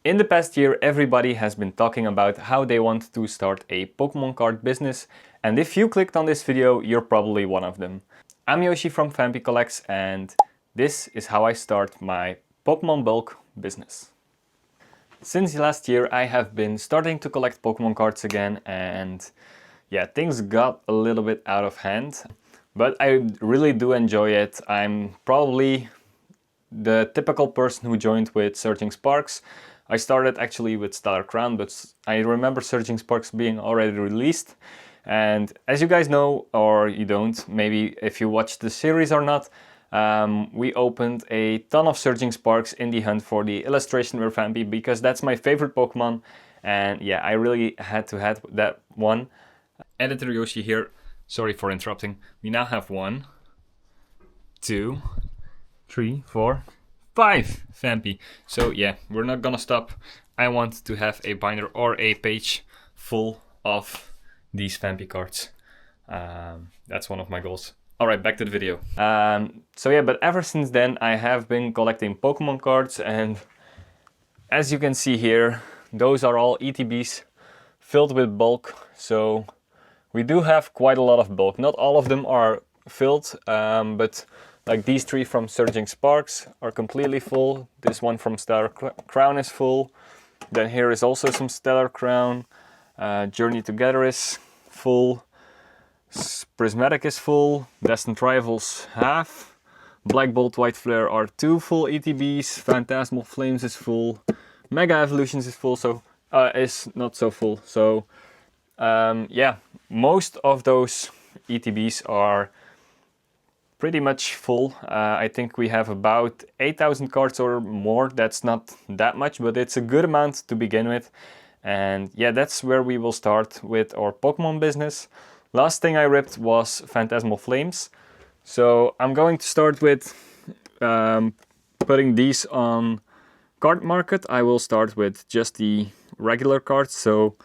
In the past year, everybody has been talking about how they want to start a Pokemon card business, and if you clicked on this video, you're probably one of them. I'm Yoshi from Vampy Collects, and this is how I start my Pokemon bulk business. Since last year, I have been starting to collect Pokemon cards again, and yeah, things got a little bit out of hand, but I really do enjoy it. I'm probably the typical person who joined with Surging Sparks. I started actually with Stellar Crown, but I remember Surging Sparks being already released. And as you guys know, or you don't, maybe if you watched the series or not, we opened a ton of Surging Sparks in the hunt for the Illustration Rare Vampy because that's my favorite Pokemon. And yeah, I really had to have that one. Editor Yoshi here, sorry for interrupting. We now have 1, 2, 3, 4, 5 Vampy. So yeah, we're not gonna stop. I want to have a binder or a page full of these Vampy cards. That's one of my goals. Alright, back to the video. So yeah, but ever since then I have been collecting Pokemon cards, and as you can see here, those are all ETBs filled with bulk. So we do have quite a lot of bulk. Not all of them are filled, but like these 3 from Surging Sparks are completely full. This one from Stellar Crown is full. Then here is also some Stellar Crown. Journey Together is full. Prismatic is full. Destined Rivals half. Black Bolt, White Flare are 2 full ETBs. Phantasmal Flames is full. Mega Evolutions is full, so is not so full. So yeah, most of those ETBs are pretty much full. I think we have about 8,000 cards or more. That's not that much, but it's a good amount to begin with. And yeah, that's where we will start with our Pokemon business. Last thing I ripped was Phantasmal Flames. So I'm going to start with putting these on Card Market. I will start with just the regular cards, so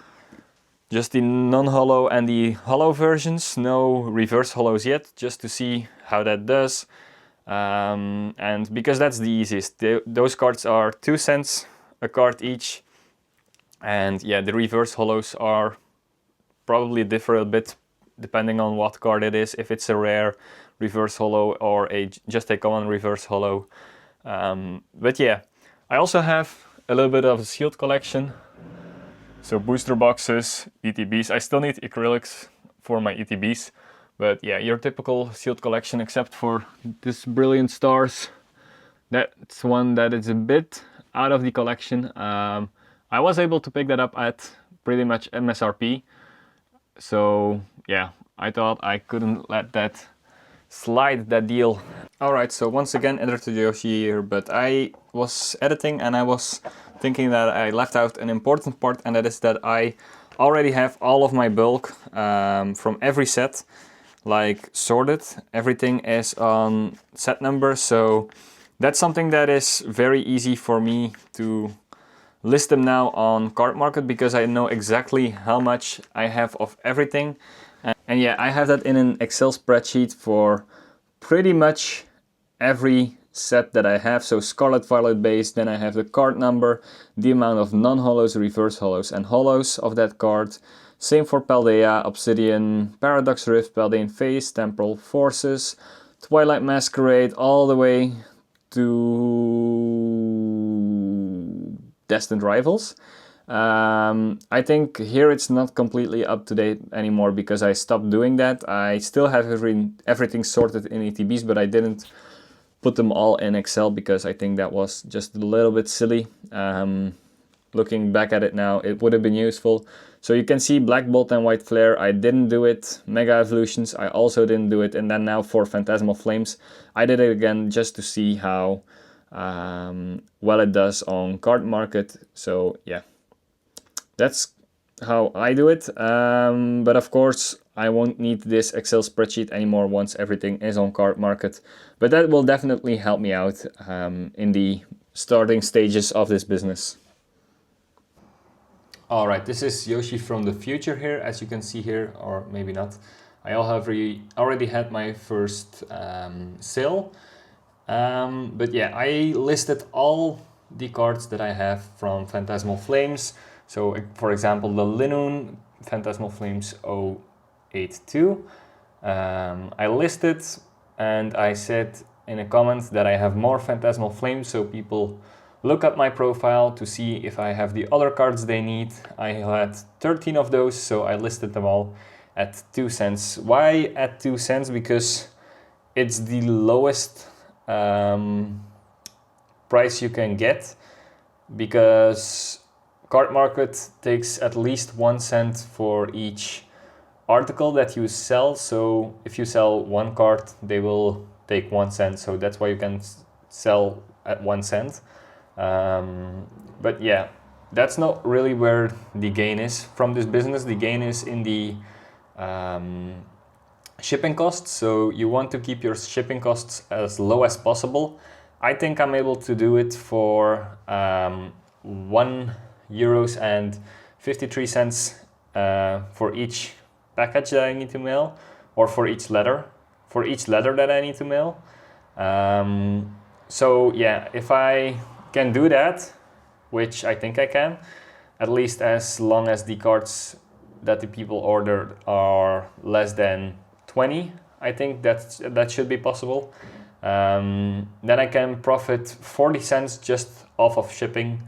just the non-holo and the holo versions, no reverse holos yet, just to see how that does. And because that's the easiest, those cards are 2 cents a card each. And yeah, the reverse holos are probably differ a bit depending on what card it is, if it's a rare reverse holo or just a common reverse holo. But yeah, I also have a little bit of a sealed collection. So booster boxes, ETBs. I still need acrylics for my ETBs, but yeah, your typical sealed collection except for this Brilliant Stars. That's one that is a bit out of the collection. I was able to pick that up at pretty much MSRP. So yeah, I thought I couldn't let that slide, that deal. Alright, so once again, Editor Yoshi here, but I was editing and I was thinking that I left out an important part, and that is that I already have all of my bulk from every set, like sorted. Everything is on set number, so that's something that is very easy for me to list them now on Card Market because I know exactly how much I have of everything. And yeah, I have that in an Excel spreadsheet for pretty much every set that I have. So Scarlet Violet base, then I have the card number, the amount of non-holos, reverse holos and holos of that card. Same for Paldea, Obsidian, Paradox Rift, Paldean Phase, Temporal Forces, Twilight Masquerade, all the way to Destined Rivals. I think here it's not completely up to date anymore because I stopped doing that. I still have everything sorted in ETBs, but I didn't put them all in Excel because I think that was just a little bit silly. Looking back at it now, it would have been useful. So you can see Black Bolt and White Flare, I didn't do it. Mega Evolutions, I also didn't do it. And then now for Phantasmal Flames, I did it again just to see how well it does on Card Market. So yeah, that's how I do it. But of course, I won't need this Excel spreadsheet anymore once everything is on Card Market. But that will definitely help me out in the starting stages of this business. Alright, this is Yoshi from the future here, as you can see here, or maybe not. I already had my first sale. But yeah, I listed all the cards that I have from Phantasmal Flames. So for example, the Linoon Phantasmal Flames 082. I listed and I said in a comment that I have more Phantasmal Flames, so people look at my profile to see if I have the other cards they need. I had 13 of those, so I listed them all at 2 cents. Why at 2 cents? Because it's the lowest price you can get, because Card Market takes at least 1 cent for each article that you sell. So if you sell one card, they will take 1 cent. So that's why you can sell at 1 cent. But yeah, that's not really where the gain is from this business. The gain is in the shipping costs. So you want to keep your shipping costs as low as possible. I think I'm able to do it for €1.53 for each package that I need to mail, or for each letter that I need to mail. So yeah, if I can do that, which I think I can, at least as long as the cards that the people ordered are less than 20, I think that should be possible. Then I can profit 40 cents just off of shipping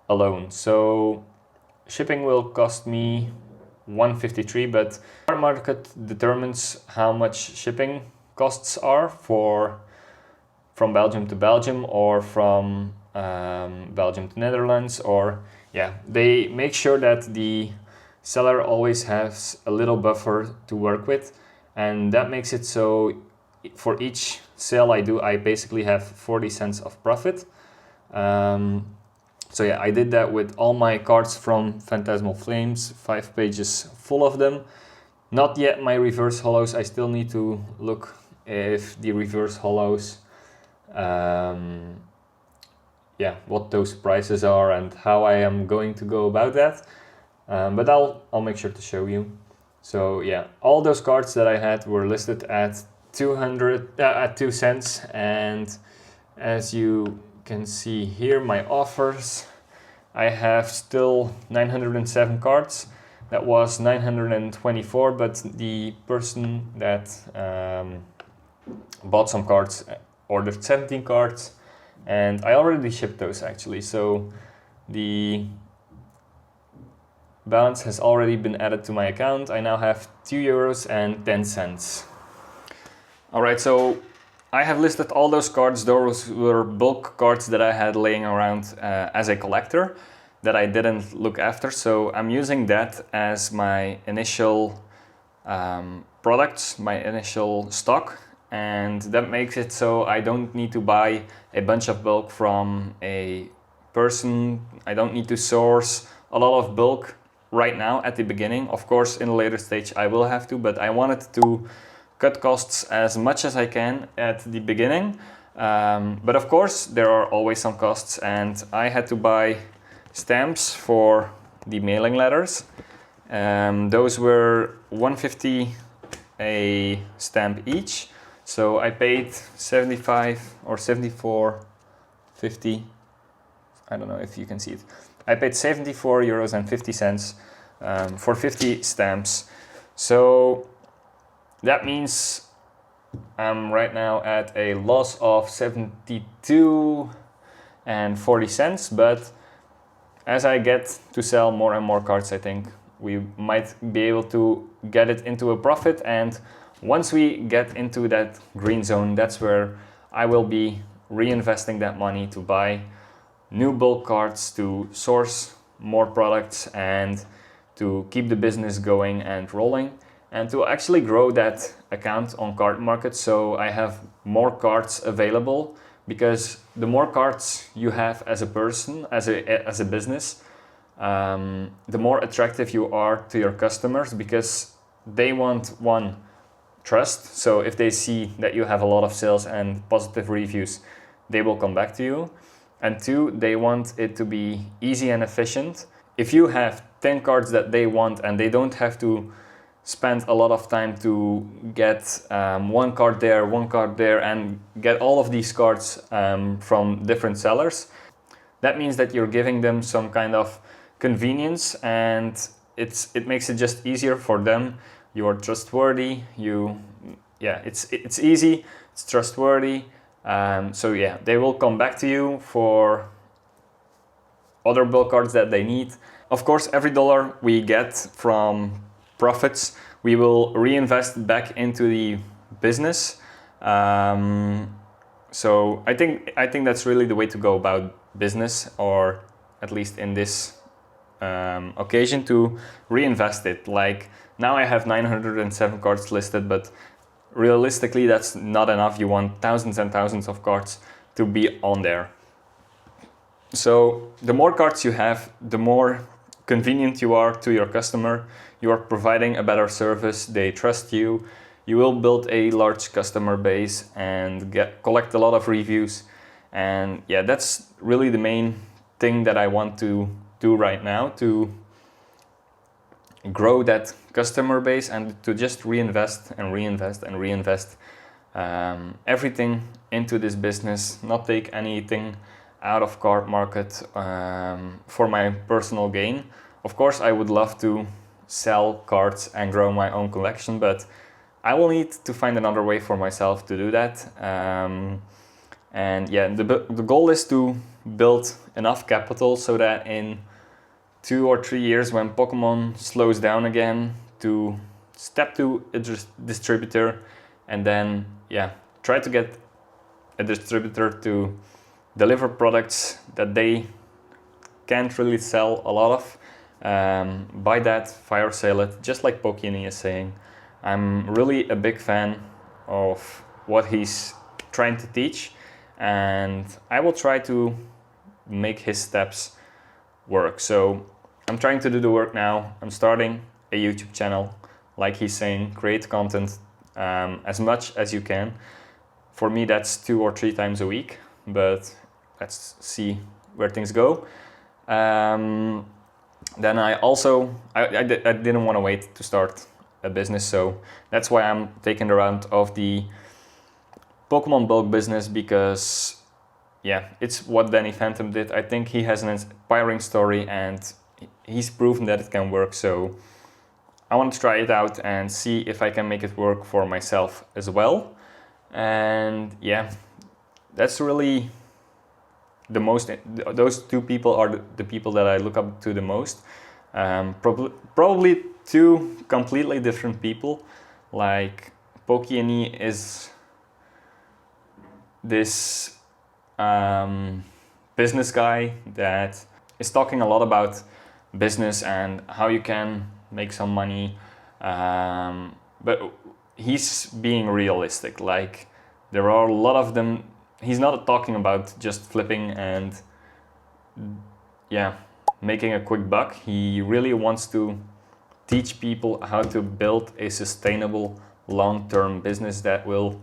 alone. So shipping will cost me $1.53, but Card Market determines how much shipping costs are from Belgium to Belgium, or from Belgium to Netherlands, or yeah, they make sure that the seller always has a little buffer to work with, and that makes it so for each sale I do, I basically have 40 cents of profit. So yeah, I did that with all my cards from Phantasmal Flames, 5 pages full of them. Not yet my reverse hollows. I still need to look if the reverse hollows, yeah, what those prices are and how I am going to go about that. But I'll make sure to show you. So yeah, all those cards that I had were listed at 2 cents, and as you can see here, my offers, I have still 907 cards. That was 924, but the person that bought some cards ordered 17 cards, and I already shipped those actually, so the balance has already been added to my account. I now have €2.10. Alright, so I have listed all those cards. Those were bulk cards that I had laying around as a collector that I didn't look after, so I'm using that as my initial products, my initial stock, and that makes it so I don't need to buy a bunch of bulk from a person. I don't need to source a lot of bulk right now at the beginning. Of course, in a later stage I will have to, but I wanted to cut costs as much as I can at the beginning. But of course, there are always some costs, and I had to buy stamps for the mailing letters. Those were $1.50 a stamp each, so I paid 75 or 74.50. I don't know if you can see it. I paid €74.50 for 50 stamps. So that means I'm right now at a loss of 72.40 cents, but as I get to sell more and more cards, I think we might be able to get it into a profit, and once we get into that green zone, that's where I will be reinvesting that money to buy new bulk cards, to source more products, and to keep the business going and rolling, and to actually grow that account on Card Market so I have more cards available. Because the more cards you have as a person, as a business, the more attractive you are to your customers, because they want, one, trust. So if they see that you have a lot of sales and positive reviews, they will come back to you. And two, they want it to be easy and efficient. If you have 10 cards that they want and they don't have to spend a lot of time to get one card there, and get all of these cards from different sellers, That means that you're giving them some kind of convenience, and it makes it just easier for them. You are trustworthy. It's easy. It's trustworthy. So yeah, they will come back to you for other bulk cards that they need. Of course, every dollar we get from profits, we will reinvest back into the business. So I think that's really the way to go about business, or at least in this occasion, to reinvest it. Like now I have 907 cards listed, but realistically that's not enough. You want thousands and thousands of cards to be on there. So the more cards you have, the more convenient you are to your customer. You are providing a better service, they trust you. You will build a large customer base and collect a lot of reviews. And yeah, that's really the main thing that I want to do right now, to grow that customer base and to just reinvest and reinvest and reinvest everything into this business, not take anything out of card market for my personal gain. Of course, I would love to sell cards and grow my own collection, but I will need to find another way for myself to do that. And yeah, the goal is to build enough capital so that in 2 or 3 years, when Pokemon slows down again, to step to a distributor, and then yeah, try to get a distributor to deliver products that they can't really sell a lot of. Buy that, fire sale it, just like Pokémon is saying. I'm really a big fan of what he's trying to teach, and I will try to make his steps work. So I'm trying to do the work now. I'm starting a YouTube channel, like he's saying, create content as much as you can. For me, that's 2 or 3 times a week, but let's see where things go. Then I also, I didn't want to wait to start a business, so that's why I'm taking the route of the Pokemon bulk business, because yeah, it's what Danny Phantom did. I think he has an inspiring story and he's proven that it can work, so I want to try it out and see if I can make it work for myself as well. And yeah, that's really the most, those 2 people are the people that I look up to the most. Probably 2 completely different people. Like Pokémon is this business guy that is talking a lot about business and how you can make some money, but he's being realistic. Like there are a lot of them. He's not talking about just flipping and yeah, making a quick buck. He really wants to teach people how to build a sustainable long-term business that will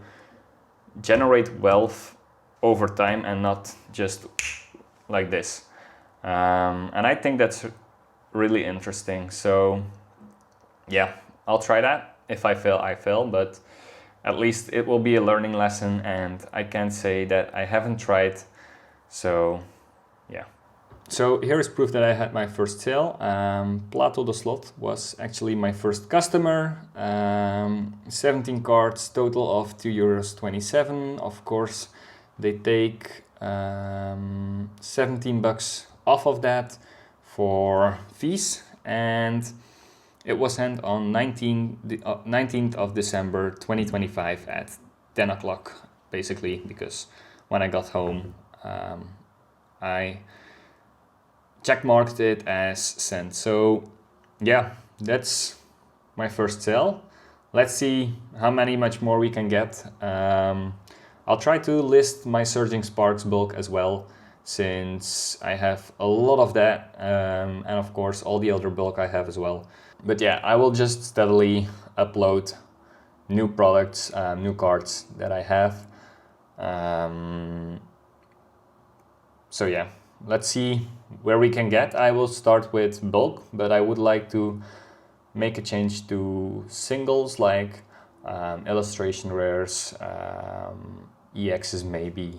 generate wealth over time and not just like this. And I think that's really interesting. So yeah, I'll try that. If I fail, I fail, but at least it will be a learning lesson, and I can't say that I haven't tried. So yeah. So here is proof that I had my first sale. Plato the Slot was actually my first customer. 17 cards, total of €2.27. Of course, they take 17 bucks off of that for fees, and it was sent on 19th of December 2025 at 10 o'clock, basically, because when I got home, I checkmarked it as sent. So yeah, that's my first sale. Let's see how much more we can get. I'll try to list my Surging Sparks bulk as well, since I have a lot of that, and of course all the other bulk I have as well. But yeah, I will just steadily upload new products, new cards that I have. So yeah, let's see where we can get. I will start with bulk, but I would like to make a change to singles, like illustration rares, EXs maybe.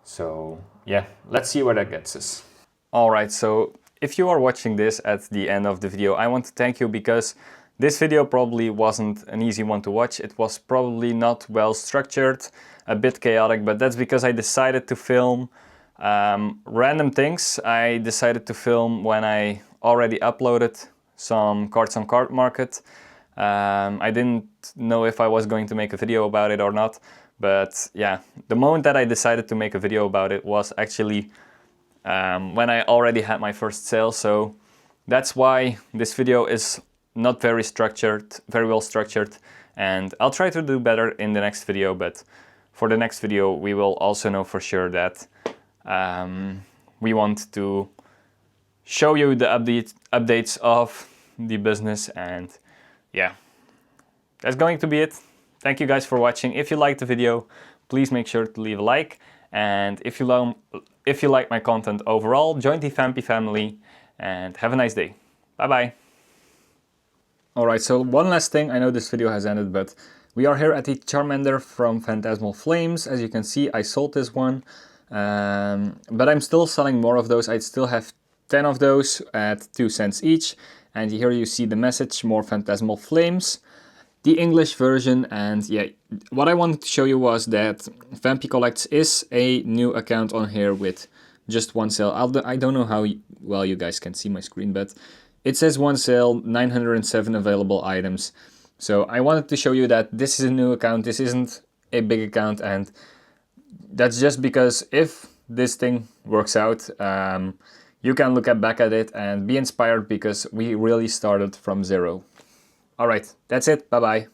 So yeah, let's see where that gets us. Alright, so if you are watching this at the end of the video, I want to thank you because this video probably wasn't an easy one to watch. It was probably not well structured, a bit chaotic, but that's because I decided to film random things. I decided to film when I already uploaded some cards on Card Market. I didn't know if I was going to make a video about it or not, but yeah, the moment that I decided to make a video about it was actually when I already had my first sale. So that's why this video is not very well structured, and I'll try to do better in the next video. But for the next video, we will also know for sure that we want to show you the updates of the business, and yeah, that's going to be it. Thank you guys for watching. If you liked the video, please make sure to leave a like, and if you like my content overall, join the Vampy family, and have a nice day. Bye bye. Alright, so one last thing. I know this video has ended, but we are here at the Charmander from Phantasmal Flames. As you can see, I sold this one, but I'm still selling more of those. I still have 10 of those at 2 cents each, and here you see the message, more Phantasmal Flames, the English version. And yeah, what I wanted to show you was that Vampy Collects is a new account on here with just one sale. I don't know how well you guys can see my screen, but it says one sale, 907 available items. So I wanted to show you that this is a new account, this isn't a big account, and that's just because if this thing works out, you can look back at it and be inspired, because we really started from zero. Alright, that's it, bye bye.